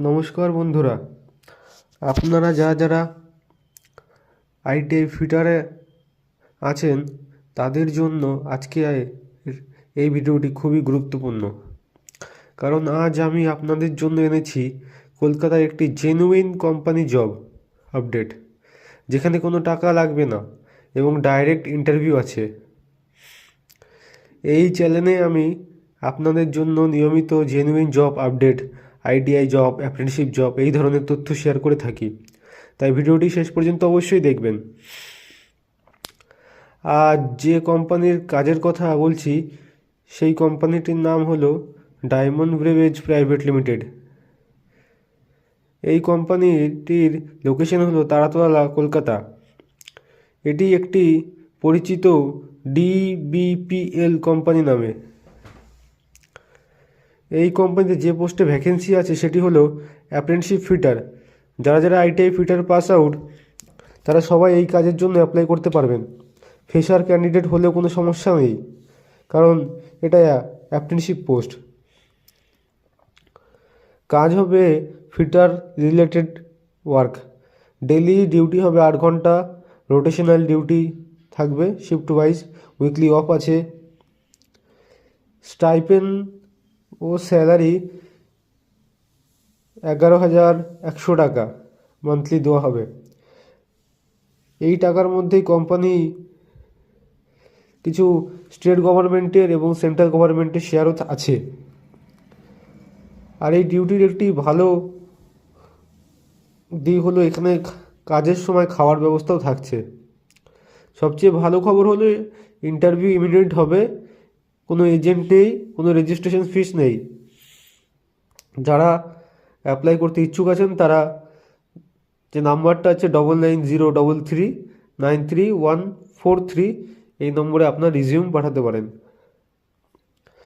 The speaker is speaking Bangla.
নমস্কার বন্ধুরা, আপনারা যারা আইটিআই ফিটারে আছেন তাদের জন্য আজকে এই ভিডিওটি খুবই গুরুত্বপূর্ণ। কারণ আজ আমি আপনাদের জন্য এনেছি কলকাতার একটি জেনুইন কোম্পানি জব আপডেট, যেখানে কোনো টাকা লাগবে না এবং ডাইরেক্ট ইন্টারভিউ আছে। এই চ্যানেলে আমি আপনাদের জন্য নিয়মিত genuine job update, ITI job, apprenticeship job এই ধরনের তথ্য শেয়ার করে থাকি, তাই ভিডিওটি শেষ পর্যন্ত অবশ্যই দেখবেন। আর যে কোম্পানির কাজের কথা বলছি সেই কোম্পানিটির নাম হলো ডায়মন্ড ব্রেভেজ প্রাইভেট লিমিটেড। এই কোম্পানিটির লোকেশন হলো তারাতলা, কলকাতা। এটি একটি পরিচিত ডিবিপিএল কোম্পানি নামে। এই কোম্পানিতে যে পোস্টে ভ্যাকেন্সি আছে সেটি হলো অ্যাপ্রেন্টিসশিপ ফিটার। যারা আইটিআই ফিটার পাস আউট তারা সবাই এই কাজের জন্য অ্যাপ্লাই করতে পারবেন। ফ্রেশার ক্যান্ডিডেট হলেও কোনো সমস্যা নেই, কারণ এটা অ্যাপ্রেন্টিসশিপ পোস্ট। কাজ হবে fitter related work. Daily duty হবে 8 ঘন্টা, রোটেশনাল ডিউটি থাকবে শিফট ওয়াইজ, উইকলি অফ আছে। স্টাইপেন ও স্যালারি 11,100 টাকা মান্থলি দেওয়া হবে। এই টাকার মধ্যেই কোম্পানি কিছু স্টেট গভর্নমেন্টের এবং সেন্ট্রাল গভর্নমেন্টের শেয়ারও আছে। আর এই ডিউটির একটি ভালো দিক হলো এখানে কাজের সময় খাওয়ার ব্যবস্থাও থাকছে। সবচেয়ে ভালো খবর হলো ইন্টারভিউ ইমিডিয়েট হবে, কোনো এজেন্ট নেই, কোনো রেজিস্ট্রেশন ফিস নেই। যারা অ্যাপ্লাই করতে ইচ্ছুক আছেন তারা যে নাম্বারটা আছে 9903393143 এই নম্বরে আপনার রিজিউম পাঠাতে পারেন।